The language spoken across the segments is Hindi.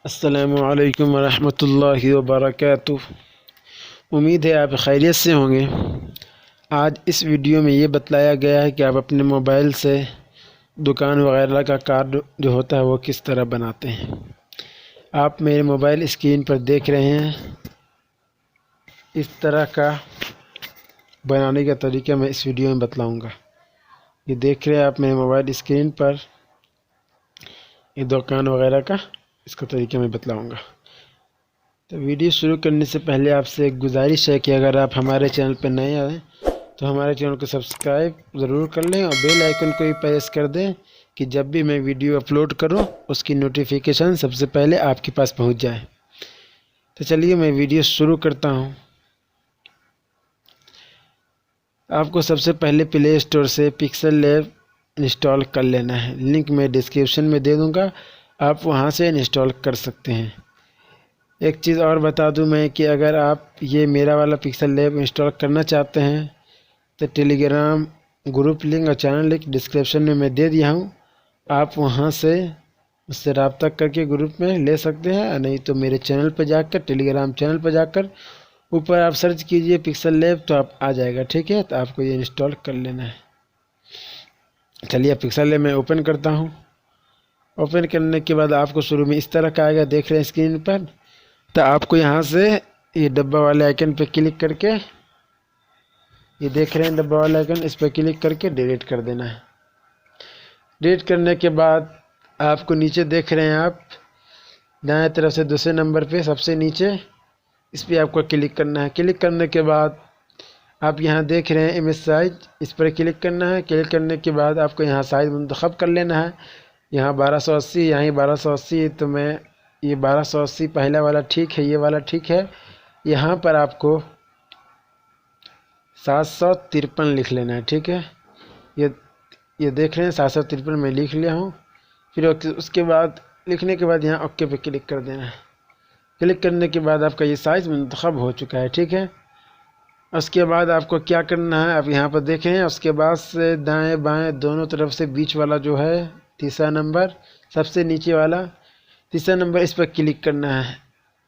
अस्सलामुअलैकुम वरहमतुल्लाहि वबरकातुह। उम्मीद है आप खैरियत से होंगे। आज इस वीडियो में ये बतलाया गया है कि आप अपने मोबाइल से दुकान वगैरह का कार्ड जो होता है वो किस तरह बनाते हैं। आप मेरे मोबाइल स्क्रीन पर देख रहे हैं, इस तरह का बनाने का तरीका मैं इस वीडियो में बतलाऊँगा। ये देख रहे हैं आप मेरे मोबाइल स्क्रीन पर, ये दुकान वगैरह का इसका तरीका मैं बतलाऊँगा। तो वीडियो शुरू करने से पहले आपसे एक गुजारिश है कि अगर आप हमारे चैनल पर नए आए तो हमारे चैनल को सब्सक्राइब ज़रूर कर लें और बेल आइकन को भी प्रेस कर दें कि जब भी मैं वीडियो अपलोड करूं उसकी नोटिफिकेशन सबसे पहले आपके पास पहुंच जाए। तो चलिए मैं वीडियो शुरू करता हूं। आपको सबसे पहले प्ले स्टोर से पिक्सल लैब इंस्टॉल कर लेना है। लिंक मैं डिस्क्रिप्शन में दे दूँगा, आप वहाँ से इंस्टॉल कर सकते हैं। एक चीज़ और बता दूं मैं कि अगर आप ये मेरा वाला पिक्सल लैब इंस्टॉल करना चाहते हैं तो टेलीग्राम ग्रुप लिंक और चैनल लिंक डिस्क्रिप्शन में मैं दे दिया हूं, आप वहां से मुझसे रब्ता करके ग्रुप में ले सकते हैं। नहीं तो मेरे चैनल पर जाकर, टेलीग्राम चैनल पर जाकर ऊपर आप सर्च कीजिए पिक्सल लैब तो आप आ जाएगा। ठीक है, तो आपको ये इंस्टॉल कर लेना है। चलिए पिक्सल लैब मैं ओपन करता हूँ। ओपन करने के बाद आपको शुरू में इस तरह का आएगा, देख रहे हैं स्क्रीन पर। तो आपको यहाँ से ये डब्बा वाले आइकन पे क्लिक करके, ये देख रहे हैं डब्बा वाला आइकन, इस पर क्लिक करके डिलीट कर देना है। डिलीट करने के बाद आपको नीचे देख रहे हैं आप दाएं तरफ से दूसरे नंबर पे सबसे नीचे, इस पर आपको क्लिक करना है। क्लिक करने के बाद आप यहाँ देख रहे हैं इमेज साइज, इस पर क्लिक करना है। क्लिक करने के बाद आपको यहाँ साइज़ मुंतखब कर लेना है। यहाँ 1280, यहाँ 1280, तो मैं ये 1280 पहला वाला ठीक है, ये वाला ठीक है। यहाँ पर आपको 753 लिख लेना है। ठीक है, ये देख रहे हैं 753 मैं लिख लिया हूँ। फिर उसके बाद लिखने के बाद यहाँ ओके पे क्लिक कर देना है। क्लिक करने के बाद आपका ये साइज़ मुंतखब हो चुका है। ठीक है, उसके बाद आपको क्या करना है, आप यहाँ पर देखें, उसके बाद से दाएँ बाएँ दोनों तरफ से बीच वाला जो है तीसरा नंबर सबसे नीचे वाला तीसरा नंबर, इस पर क्लिक करना है।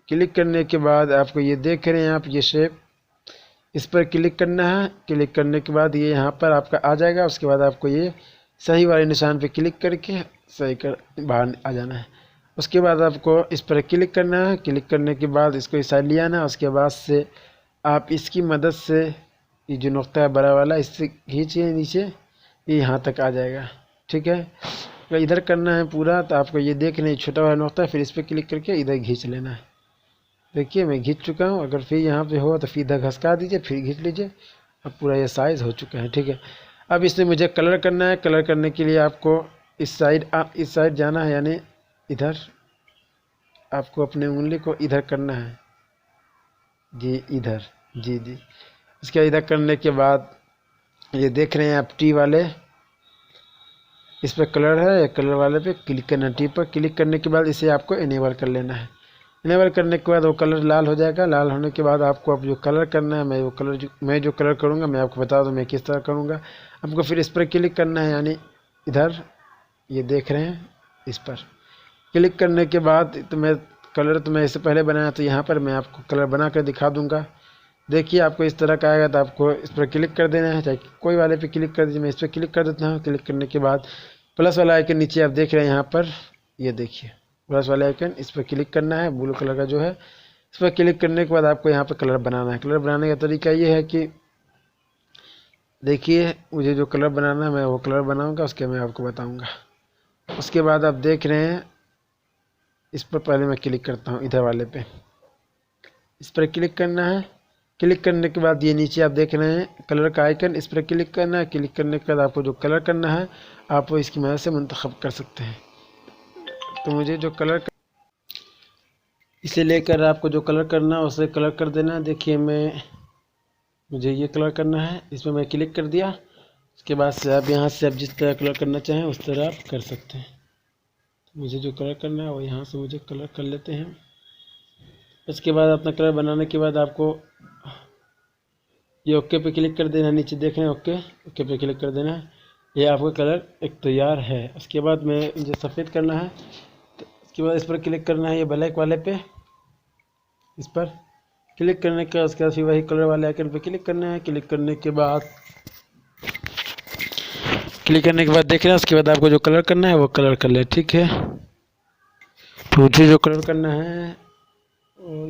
क्लिक करने के बाद आपको ये देख रहे हैं आप ये शेप, इस पर क्लिक करना है। क्लिक करने के बाद ये यहाँ पर आपका आ जाएगा। उसके बाद आपको ये सही वाले निशान पे क्लिक करके सही कर बाहर आ जाना है। उसके बाद आपको इस पर क्लिक करना है। क्लिक करने के बाद इसको इस साइड ले आना है। उसके बाद से आप इसकी मदद से ये जो नुक्ता है बड़ा वाला, इससे खींचिए नीचे, ये यहाँ तक आ जाएगा। ठीक है, तो इधर करना है पूरा। तो आपको ये देख रहे हैं छोटा वाला नुक्ता, फिर इस पर क्लिक करके इधर खींच लेना है। देखिए मैं खींच चुका हूँ। अगर फिर यहाँ पे हो तो फिर इधर घसका दीजिए, फिर खींच लीजिए। अब पूरा ये साइज़ हो चुका है। ठीक है, अब इसमें मुझे कलर करना है। कलर करने के लिए आपको इस साइड जाना है, यानी इधर आपको अपने उंगली को इधर करना है जी, इधर जी। इसके इधर करने के बाद ये देख रहे हैं आप टी वाले, इस पर कलर है, कलर वाले पे क्लिक करना। टी पर क्लिक करने के बाद इसे आपको इनेबल कर लेना है। इनेबल करने के बाद वो कलर लाल हो जाएगा। लाल होने के बाद आपको अब जो कलर करना है, मैं जो कलर करूँगा मैं आपको बता दूँ मैं किस तरह करूँगा। आपको फिर इस पर क्लिक करना है, यानी इधर ये देख रहे हैं, इस पर क्लिक करने के बाद तो मैं इससे पहले बनाया, तो यहाँ पर मैं आपको कलर बना कर दिखा दूँगा। देखिए आपको इस तरह का आएगा, तो आपको इस पर क्लिक कर देना है, चाहे कोई वाले पे क्लिक कर दीजिए। मैं इस पर क्लिक कर देता हूँ। क्लिक करने के बाद प्लस वाला आइकन नीचे आप देख रहे हैं, यहाँ पर ये देखिए प्लस वाला आइकन, इस पर क्लिक करना है, ब्लू कलर का जो है। इस पर क्लिक करने के बाद आपको यहाँ पर कलर बनाना है। कलर बनाने का तरीका ये है कि देखिए मुझे जो कलर बनाना है मैं वो कलर बनाऊँगा, उसके मैं आपको बताऊँगा। उसके बाद आप देख रहे हैं, इस पर पहले मैं क्लिक करता हूँ, इधर वाले पे इस पर क्लिक करना है। क्लिक करने के बाद ये नीचे आप देख रहे हैं कलर का आइकन, इस पर क्लिक करना है। क्लिक करने के बाद आपको जो कलर करना है आप वो इसकी मदद से मुंतखब कर सकते हैं। तो मुझे जो कलर इसे लेकर आपको जो कलर करना है उसे कलर कर देना है। देखिए मुझे ये कलर करना है, इसमें मैं क्लिक कर दिया। उसके बाद से आप यहाँ से आप जिस तरह कलर करना चाहें उस तरह आप कर सकते हैं। तो मुझे जो कलर करना है वो यहाँ से मुझे कलर कर लेते हैं। उसके बाद अपना कलर बनाने के बाद आपको ये ओके पे क्लिक कर देना। नीचे देख रहे हैं ओके पे क्लिक कर देना। ये आपका कलर एक तैयार है। उसके बाद में मुझे सफ़ेद करना है, तो उसके बाद इस पर क्लिक करना है, ये ब्लैक वाले पे, इस पर क्लिक करने के उसके बाद फिर वही कलर वाले आइकन पे क्लिक करना है। क्लिक करने के बाद देख रहे हैं, उसके बाद आपको जो कलर करना है वो कलर कर ले, ठीक है। तो मुझे जो कलर करना है और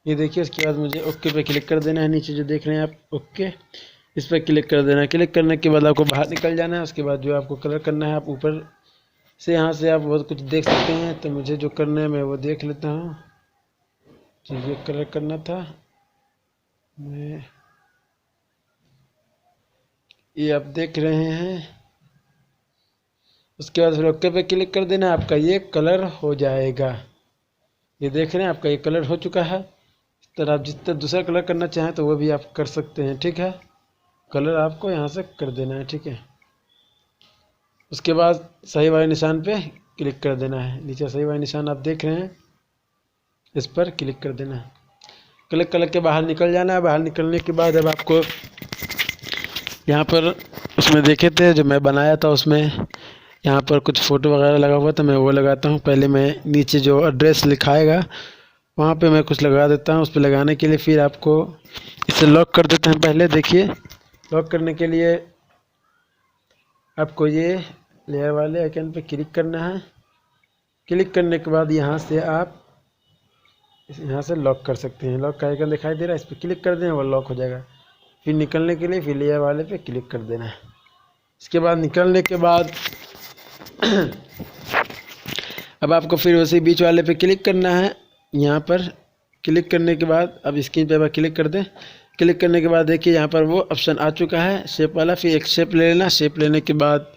ये देखिए, उसके बाद मुझे ओके पे क्लिक कर देना है। नीचे जो देख रहे हैं आप ओके, इस पर क्लिक कर देना है। क्लिक करने के बाद आपको बाहर निकल जाना है। उसके बाद जो आपको कलर करना है, आप ऊपर से यहाँ से आप बहुत कुछ देख सकते हैं। तो मुझे जो करना है मैं वो देख लेता हूँ। ये कलर करना था मैं, ये आप देख रहे हैं। उसके बाद फिर ओके पे क्लिक कर देना, आपका ये कलर हो जाएगा। ये देख रहे हैं आपका ये कलर हो चुका है। इस तरह आप जिस तरह दूसरा कलर करना चाहें तो वो भी आप कर सकते हैं, ठीक है। कलर आपको यहाँ से कर देना है, ठीक है। उसके बाद सही वाले निशान पे क्लिक कर देना है। नीचे सही वाले निशान आप देख रहे हैं, इस पर क्लिक कर देना है। क्लिक करके बाहर निकल जाना है। बाहर निकलने के बाद अब आपको यहाँ पर उसमें देखे थे जो मैं बनाया था, उसमें यहाँ पर कुछ फ़ोटो वगैरह लगा हुआ था, मैं वो लगाता हूँ। पहले मैं नीचे जो एड्रेस लिखाएगा वहाँ पे मैं कुछ लगा देता हूँ। उस पर लगाने के लिए फिर आपको इसे लॉक कर देते हैं। पहले देखिए, लॉक करने के लिए आपको ये लेयर वाले आइकन पे क्लिक करना है। क्लिक करने के बाद यहाँ से आप यहाँ से लॉक कर सकते हैं। लॉक का आइकन दिखाई दे रहा है, इस पर क्लिक कर देना, वो लॉक हो जाएगा। फिर निकलने के लिए फिर लेयर वाले पे क्लिक कर देना है। इसके बाद निकलने के बाद अब आपको फिर उसी बीच वाले पे क्लिक करना है। यहाँ पर क्लिक करने के बाद अब स्क्रीन पे क्लिक कर दें। क्लिक करने के बाद देखिए यहाँ पर वो ऑप्शन आ चुका है शेप वाला। फिर एक शेप ले लेना। शेप लेने के बाद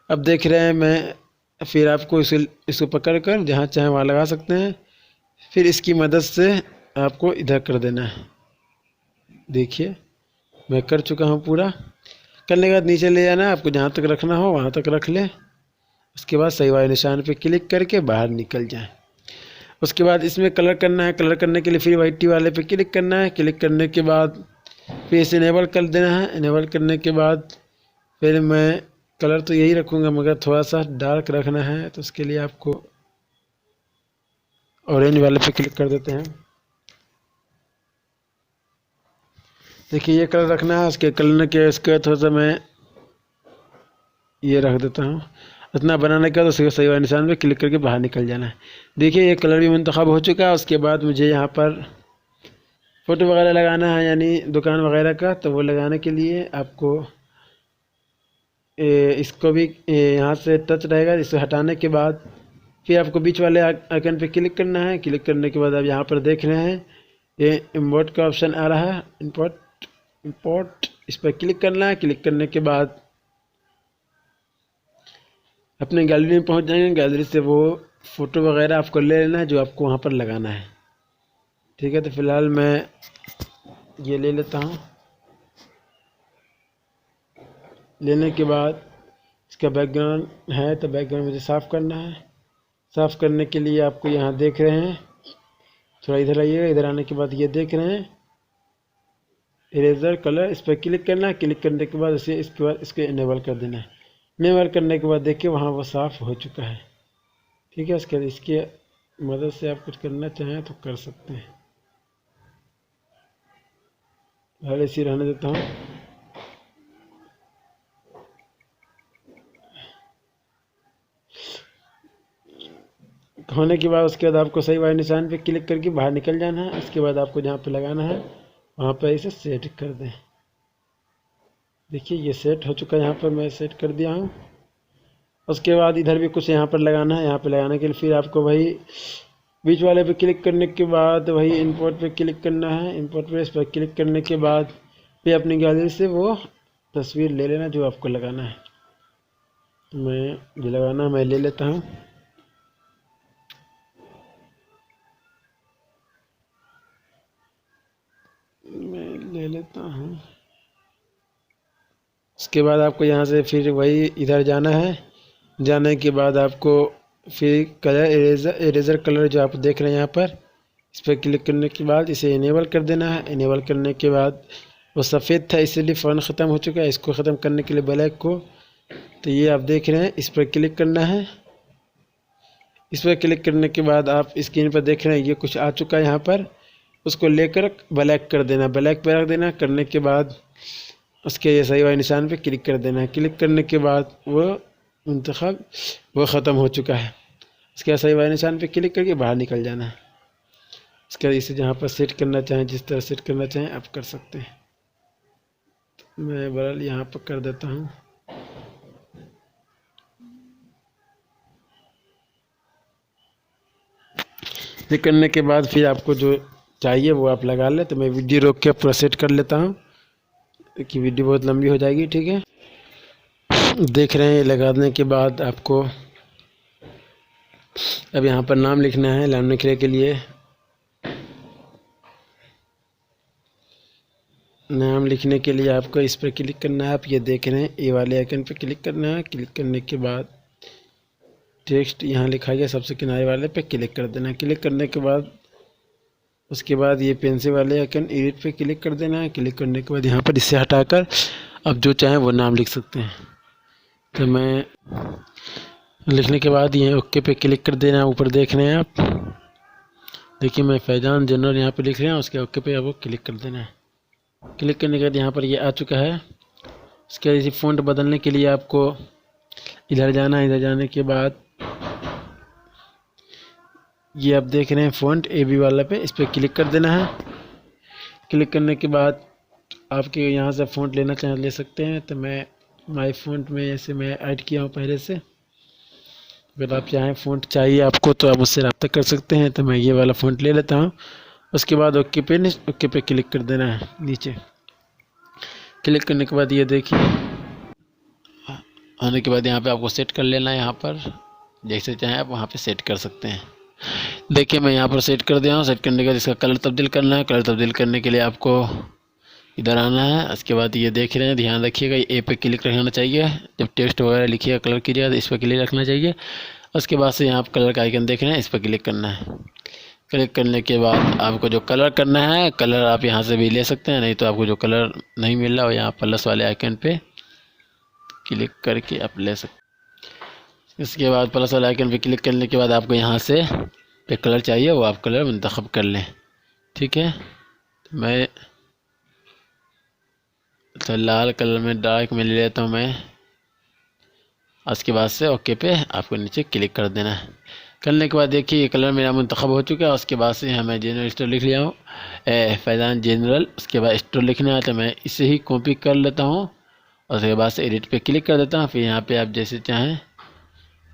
अब देख रहे हैं मैं, फिर आपको इसको पकड़ कर जहाँ चाहें वहाँ लगा सकते हैं। फिर इसकी मदद से आपको इधर कर देना है। देखिए मैं कर चुका हूँ पूरा। करने के बाद नीचे ले जाना है, आपको जहाँ तक रखना हो वहाँ तक रख ले। उसके बाद सही वाले निशान पे क्लिक करके बाहर निकल जाए। उसके बाद इसमें कलर करना है। कलर करने के लिए फिर वाइट टी वाले पे क्लिक करना है। क्लिक करने के बाद फिर इसे इनेबल कर देना है। इनेबल करने के बाद फिर मैं कलर तो यही रखूँगा, मगर थोड़ा सा डार्क रखना है, तो उसके लिए आपको ऑरेंज वाले पे क्लिक कर देते हैं। देखिए ये कलर रखना है। उसके कलर के इसके थोड़ा सा मैं ये रख देता हूँ। इतना बनाने के बाद उसके सही वाले निशान पे क्लिक करके बाहर निकल जाना है। देखिए ये कलर भी मुंतखब हो चुका है। उसके बाद मुझे यहाँ पर फ़ोटो वगैरह लगाना है, यानी दुकान वगैरह का। तो वो लगाने के लिए आपको इसको भी यहाँ से टच रहेगा। इसे हटाने के बाद फिर आपको बीच वाले आइकन पे क्लिक करना है। क्लिक करने के बाद आप यहाँ पर देख रहे हैं ये इम्पोर्ट का ऑप्शन आ रहा है। इम्पोर्ट इस पर क्लिक करना है। क्लिक करने के बाद अपने गैलरी में पहुँच जाएंगे। गैलरी से वो फ़ोटो वगैरह आपको ले लेना है जो आपको वहाँ पर लगाना है, ठीक है। तो फिलहाल मैं ये ले लेता हूँ। लेने के बाद इसका बैकग्राउंड है, तो बैकग्राउंड मुझे साफ़ करना है। साफ़ करने के लिए आपको यहाँ देख रहे हैं, थोड़ा इधर आइएगा। इधर आने के बाद ये देख रहे हैं इरेजर कलर, इस पर क्लिक करना है। क्लिक करने के बाद इसके बाद इसको इनेबल कर देना है। इनेबल करने के बाद देखिए वहाँ वो साफ़ हो चुका है, ठीक है। उसके बाद इसकी मदद से आप कुछ करना चाहें तो कर सकते हैं। पहले इसी रहने देता हूँ। होने के बाद उसके बाद आपको सही वाले निशान पे क्लिक करके बाहर निकल जाना है। उसके बाद आपको जहाँ पे लगाना है वहाँ पर इसे सेट कर दें। देखिए ये सेट हो चुका है, यहाँ पर मैं सेट कर दिया हूँ। उसके बाद इधर भी कुछ यहाँ पर लगाना है। यहाँ पे लगाने के लिए फिर आपको वही बीच वाले पे क्लिक करने के बाद वही इंपोर्ट पे क्लिक करना है। इंपोर्ट पे इस पर क्लिक करने के बाद फिर अपनी गैलरी से वो तस्वीर ले लेना जो आपको लगाना है। मैं जो लगाना मैं ले लेता हूँ। उसके बाद आपको यहाँ से फिर वही इधर जाना है। जाने के बाद आपको फिर कलर इरेजर कलर जो आप देख रहे हैं यहाँ पर, इस पर क्लिक करने के बाद इसे इनेबल कर देना है। इनेबल करने के बाद वो सफ़ेद था इसलिए फ़ौरन ख़त्म हो चुका है। इसको ख़त्म करने के लिए ब्लैक को, तो ये आप देख रहे हैं, इस पर क्लिक करना है। इस पर क्लिक करने के बाद आप स्क्रीन पर देख रहे हैं ये कुछ आ चुका है यहाँ पर। उसको लेकर ब्लैक कर देना, ब्लैक पर रख देना। करने के बाद उसके ये सही वाले निशान पे क्लिक कर देना है। क्लिक करने के बाद वो मुंतखब वो ख़त्म हो चुका है। उसके बाद सही वाले निशान पे क्लिक करके बाहर निकल जाना है। इसके बाद इसे जहाँ पर सेट करना चाहें, जिस तरह सेट करना चाहें आप कर सकते हैं। मैं बहरहाल यहाँ पर कर देता हूँ। ये करने के बाद फिर आपको जो चाहिए वो आप लगा लें। तो मैं वीडियो रोक के पूरा सेट कर लेता हूँ कि वीडियो बहुत लंबी हो जाएगी। ठीक है, देख रहे हैं लगाने के बाद आपको अब यहाँ पर नाम लिखना है। नाम लिखने के लिए आपको इस पर क्लिक करना है। आप ये देख रहे हैं, ए वाले आइकन पर क्लिक करना है। क्लिक करने के बाद टेक्स्ट यहाँ लिखा गया सबसे किनारे वाले पे क्लिक कर देना है। क्लिक करने के बाद उसके बाद ये पेंसिल वाले आइकन एडिट पे क्लिक कर देना है। क्लिक करने के बाद यहाँ पर इससे हटाकर अब जो चाहें वो नाम लिख सकते हैं। तो मैं लिखने के बाद ये ओके पे क्लिक कर देना है। ऊपर देख रहे हैं आप, देखिए मैं फैजान जनरल यहाँ पे लिख रहे हैं। उसके ओके पे आपको क्लिक कर देना है। क्लिक करने के बाद यहाँ पर ये आ चुका है। उसके बाद इसी फ़ॉन्ट बदलने के लिए आपको इधर जाना है। इधर जाने के बाद ये आप देख रहे हैं फ़ॉन्ट AB वाला पे, इस पर क्लिक कर देना है। क्लिक करने के बाद आपके यहाँ से फ़ॉन्ट लेना चाहें ले सकते हैं। तो मैं माई फ़ॉन्ट में ऐसे मैं ऐड किया हूँ पहले से। अगर आप चाहें फ़ॉन्ट चाहिए आपको तो आप उससे रब्ता कर सकते हैं। तो मैं ये वाला फ़ॉन्ट ले लेता हूँ। उसके बाद ओके पे क्लिक कर देना है नीचे। क्लिक करने के बाद ये देखिए आने के बाद यहाँ पे आपको सेट कर लेना है। यहाँ पर जैसे चाहें आप वहाँ पे सेट कर सकते हैं। देखिए मैं यहाँ पर सेट कर दिया हूँ। सेट करने के बाद इसका कलर तब्दील करना है। कलर तब्दील करने के लिए आपको इधर आना है। उसके बाद ये देख रहे हैं, ध्यान रखिएगा ए पे क्लिक रखना चाहिए। जब टेक्स्ट वगैरह लिखिएगा कलर कीजिएगा तो इस पर क्लिक रखना चाहिए। उसके बाद से यहाँ पर कलर का आइकन देख रहे हैं, इस पर क्लिक करना है। क्लिक करने के बाद आपको जो कलर करना है, कलर आप यहाँ से भी ले सकते हैं, नहीं तो आपको जो कलर नहीं मिल रहा हो यहाँ प्लस वाले आइकन पे क्लिक करके आप ले सकते। इसके बाद प्लस वाले आइकन पे क्लिक करने के बाद आपको यहाँ से पे कलर चाहिए वो आप कलर मुंतखब कर लें। ठीक है, तो मैं तो लाल कलर में डार्क में ले लेता हूँ मैं। उसके बाद से ओके पे आपको नीचे क्लिक कर देना है। करने के बाद देखिए ये कलर मेरा मुंतखब हो चुका है। उसके बाद से मैं जनरल स्टोर लिख लिया हूँ, फैज़ान जनरल। उसके बाद स्टोर लिखना है तो मैं इसे ही कॉपी कर लेता हूँ। उसके बाद से एडिट पे क्लिक कर देता हूँ। फिर यहाँ पे आप जैसे चाहें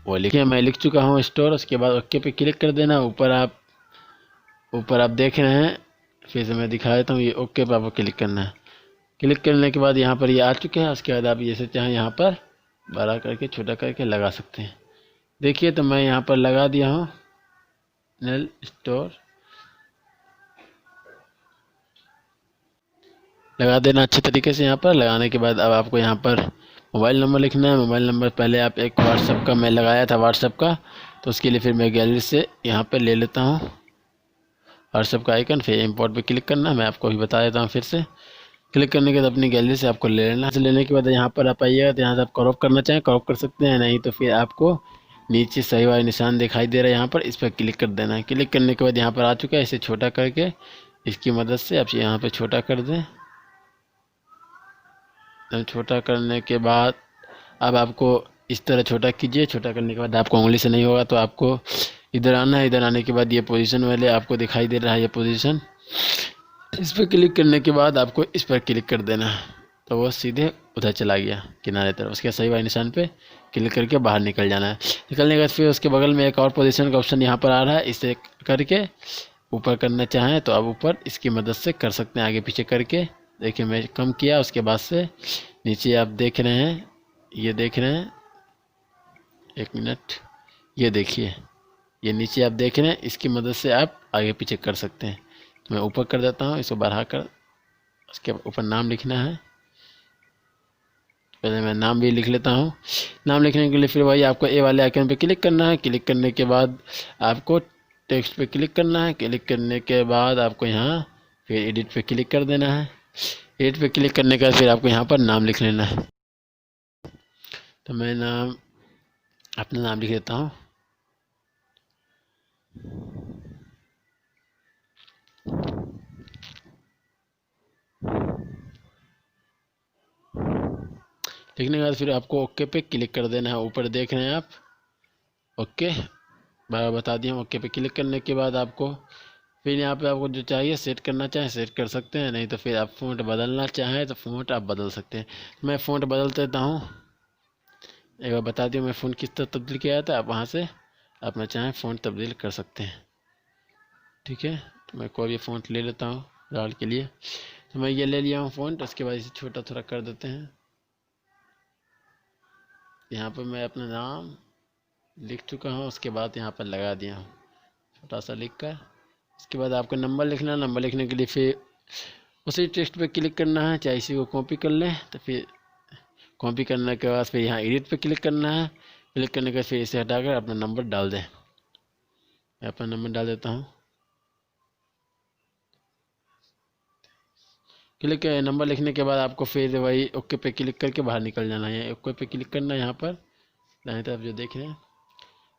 वो लिखिए। मैं लिख चुका हूँ स्टोर। उसके बाद ओके पे क्लिक कर देना। ऊपर आप देख रहे हैं, फिर से मैं दिखा देता हूँ। ये ओके पे आपको क्लिक करना है। क्लिक करने के बाद यहाँ पर ये आ चुके हैं। उसके बाद आप जैसे चाहें यहाँ पर बड़ा करके छोटा करके लगा सकते हैं। देखिए तो मैं यहाँ पर लगा दिया हूँ जनरल स्टोर। लगा देना अच्छे तरीके से। यहाँ पर लगाने के बाद अब आपको यहाँ पर मोबाइल नंबर लिखना है। मोबाइल नंबर पहले आप एक व्हाट्सएप का मैं लगाया था व्हाट्सएप का, तो उसके लिए फिर मैं गैलरी से यहाँ पर ले लेता हूँ व्हाट्सएप का आइकन। फिर इंपोर्ट पे क्लिक करना है। मैं आपको अभी बता देता हूँ फिर से। क्लिक करने के बाद अपनी गैलरी से आपको ले लेना। लेने के बाद यहाँ पर आप आइएगा तो यहाँ से आप क्रॉप करना चाहें क्रॉप कर सकते हैं, नहीं तो फिर आपको नीचे सही वाला निशान दिखाई दे रहा है यहाँ पर, इस पर क्लिक कर देना है। क्लिक करने के बाद यहाँ पर आ चुका है। इसे छोटा करके इसकी मदद से आप यहाँ पर छोटा कर दें। छोटा करने के बाद अब आपको इस तरह छोटा कीजिए। छोटा करने के बाद आपको उंगली से नहीं होगा तो आपको इधर आना है। इधर आने के बाद ये पोजीशन वाले आपको दिखाई दे रहा है, ये पोजीशन, इस पर क्लिक करने के बाद आपको इस पर क्लिक कर देना है। तो वो सीधे उधर चला गया किनारे तरफ। उसके सही वाले निशान पे क्लिक करके बाहर निकल जाना है। निकलने के बाद फिर उसके बगल में एक और पोजीशन का ऑप्शन यहाँ पर आ रहा है, इसे करके ऊपर करना चाहें तो आप ऊपर इसकी मदद से कर सकते हैं, आगे पीछे करके। देखिए मैं कम किया। उसके बाद से नीचे आप देख रहे हैं, ये देख रहे हैं, एक मिनट, ये देखिए ये नीचे आप देख रहे हैं, इसकी मदद से आप आगे पीछे कर सकते हैं। तो मैं ऊपर कर देता हूँ, इसको बढ़ा कर। उसके ऊपर नाम लिखना है। पहले मैं नाम भी लिख लेता हूँ। नाम लिखने के लिए फिर वही आपको ए वाले आइकन पे क्लिक करना है। क्लिक करने के बाद आपको टेक्स्ट पे क्लिक करना है। क्लिक करने के बाद आपको यहाँ फिर एडिट पे क्लिक कर देना है। एडिट पे क्लिक करने के बाद फिर आपको यहाँ पर नाम लिख लेना है। तो मैं अपना नाम लिख देता हूँ। लिखने के बाद फिर आपको ओके पे क्लिक कर देना है। ऊपर देख रहे हैं आप, ओके बता दिया। ओके पे क्लिक करने के बाद आपको फिर यहाँ पे आपको जो चाहिए सेट करना चाहें सेट कर सकते हैं, नहीं तो फिर आप फ़ॉन्ट बदलना चाहें तो फ़ॉन्ट आप बदल सकते हैं। मैं फ़ॉन्ट बदल देता हूँ। एक बार बता दिया मैं फ़ॉन्ट किस तरह तब्दील किया था। आप वहाँ से अपना चाहें फ़ॉन्ट तब्दील कर सकते हैं। ठीक है, तो मैं कोई भी फ़ॉन्ट ले लेता हूँ फिलहाल के लिए। तो मैं ये ले लिया हूँ फ़ॉन्ट। उसके बाद इसे छोटा थोड़ा कर देते हैं। यहाँ पर मैं अपना नाम लिख चुका हूँ। उसके बाद यहाँ पर लगा दिया हूँ छोटा सा लिख कर। उसके बाद आपको नंबर लिखना है। नंबर लिखने के लिए फिर उसी टेक्स्ट पे क्लिक करना है, चाहे इसी को कॉपी कर लें। तो फिर कॉपी करने के बाद फिर यहाँ एडिट पे क्लिक करना है। क्लिक करने के बाद फिर इसे हटाकर अपना नंबर डाल दें। मैं अपना नंबर डाल देता हूँ। क्लिक नंबर लिखने के बाद आपको फिर वही ओके पे क्लिक करके बाहर निकल जाना है। ओके पे क्लिक करना है यहाँ पर दाएं तरफ जो देख रहे हैं।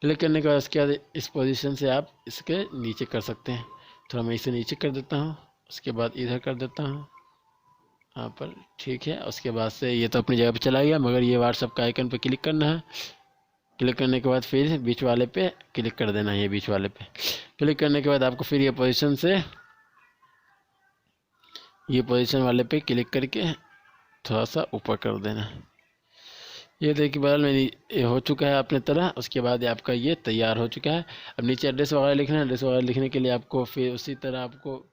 क्लिक करने के बाद उसके बाद इस पोजीशन से आप इसके नीचे कर सकते हैं। थोड़ा मैं इसे नीचे कर देता हूँ। उसके बाद इधर कर देता हूँ यहाँ पर। ठीक है, उसके बाद से ये तो अपनी जगह पे चला गया, मगर ये व्हाट्सएप का आइकन पे क्लिक करना है। क्लिक करने के बाद फिर बीच वाले पे क्लिक कर देना है। ये बीच वाले पे क्लिक करने के बाद आपको फिर ये पोजीशन वाले पे क्लिक करके थोड़ा सा ऊपर कर देना है। ये देखिए बगल में ये हो चुका है अपने तरह। उसके बाद आपका ये तैयार हो चुका है। अब नीचे एड्रेस वगैरह लिखना है। एड्रेस वगैरह लिखने के लिए आपको फिर उसी तरह आपको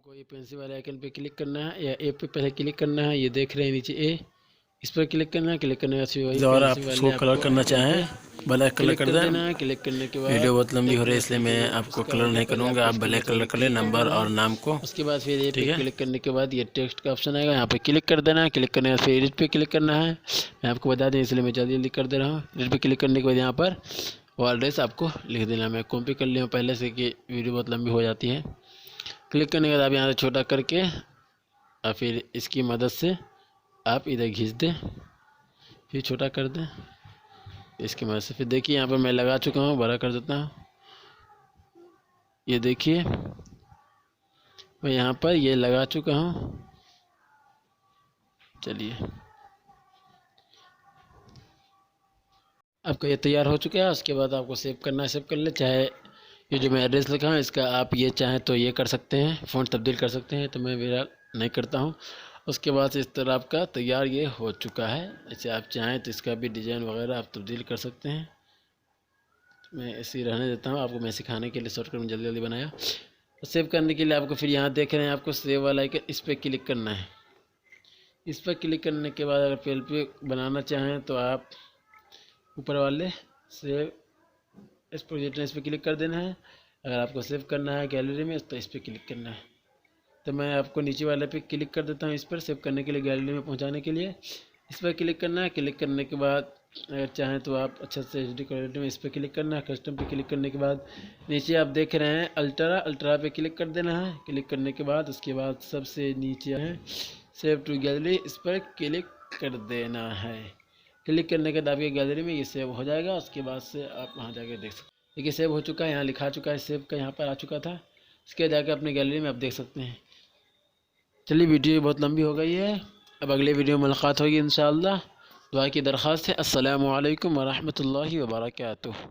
ये पेंसिल वाले आइकन पे क्लिक करना है या ए पे पहले क्लिक करना है। ये देख रहे हैं नीचे ए, इस पर क्लिक करना है। क्लिक करने के बाद और आप इसको कलर करना चाहें ब्लैक कलर कर देना। क्लिक करने के बाद वीडियो बहुत लंबी हो रही है इसलिए मैं आपको कलर नहीं करूँगा। आप ब्लैक कलर कर ले नंबर और नाम को। उसके बाद फिर ए पे क्लिक करने के बाद ये टेक्स्ट का ऑप्शन आएगा, यहाँ पे क्लिक कर देना है। क्लिक करने के बाद फिर एडिट पे क्लिक करना है। मैं आपको बता दें इसलिए मैं जल्दी जल्दी कर दे रहा हूँ। एडिट पे क्लिक करने के बाद यहाँ पर वो एड्रेस आपको लिख देना। मैं कॉपी कर लिया हूँ पहले से कि वीडियो बहुत लंबी हो जाती है। क्लिक करने के बाद आप यहाँ से छोटा करके और फिर इसकी मदद से आप इधर खींच दें, फिर छोटा कर दें इसकी मदद से। फिर देखिए यहाँ पर मैं लगा चुका हूँ, बड़ा कर देता हूँ। ये देखिए मैं यहाँ पर ये लगा चुका हूँ। चलिए आपका ये तैयार हो चुका है। उसके बाद आपको सेव करना है, सेव कर ले। चाहे ये जो मैं एड्रेस लिखा हूँ इसका आप ये चाहें तो ये कर सकते हैं, फ़ॉन्ट तब्दील कर सकते हैं, तो मैं मेरा नहीं करता हूँ। उसके बाद से इस तरह आपका तैयार ये हो चुका है। ऐसे आप चाहें तो इसका भी डिज़ाइन वगैरह आप तब्दील कर सकते हैं। मैं ऐसे ही रहने देता हूँ, आपको मैं सिखाने के लिए शॉर्टकट में जल्दी जल्दी बनाया। तो सेव करने के लिए आपको फिर यहाँ देख रहे हैं आपको सेव वाला आइकन, इस पर क्लिक करना है। इस पर क्लिक करने के बाद अगर PLP बनाना चाहें तो आप ऊपर वाले सेव इस प्रोजेक्ट इस पर क्लिक कर देना है। अगर आपको सेव करना है गैलरी में तो इस पर क्लिक करना है। तो मैं आपको नीचे वाले पे क्लिक कर देता हूँ। इस पर सेव करने के लिए गैलरी में पहुँचाने के लिए इस पर क्लिक करना है। क्लिक करने के बाद अगर चाहें तो आप अच्छा से HD क्वालिटी में इस पर क्लिक करना है। कस्टम पे क्लिक करने के बाद नीचे आप देख रहे हैं अल्ट्रा पे क्लिक कर देना है। क्लिक करने के बाद उसके बाद सबसे नीचे है सेव टू गैलरी, इस पर क्लिक कर देना है। क्लिक करने के बाद आपकी गैलरी में ये सेव हो जाएगा। उसके बाद से आप वहाँ जाकर देख सकते हैं। देखिए सेव हो चुका है, यहाँ लिखा चुका है सेव का, यहाँ पर आ चुका था। इसके जाकर अपने गैलरी में आप देख सकते हैं। चलिए वीडियो बहुत लंबी हो गई है, अब अगले वीडियो में मुलाकात होगी इंशाअल्लाह। दुआ की दरख्वास्त है। अस्सलामु अलैकुम वरहमतुल्लाहि वबरकातुहू।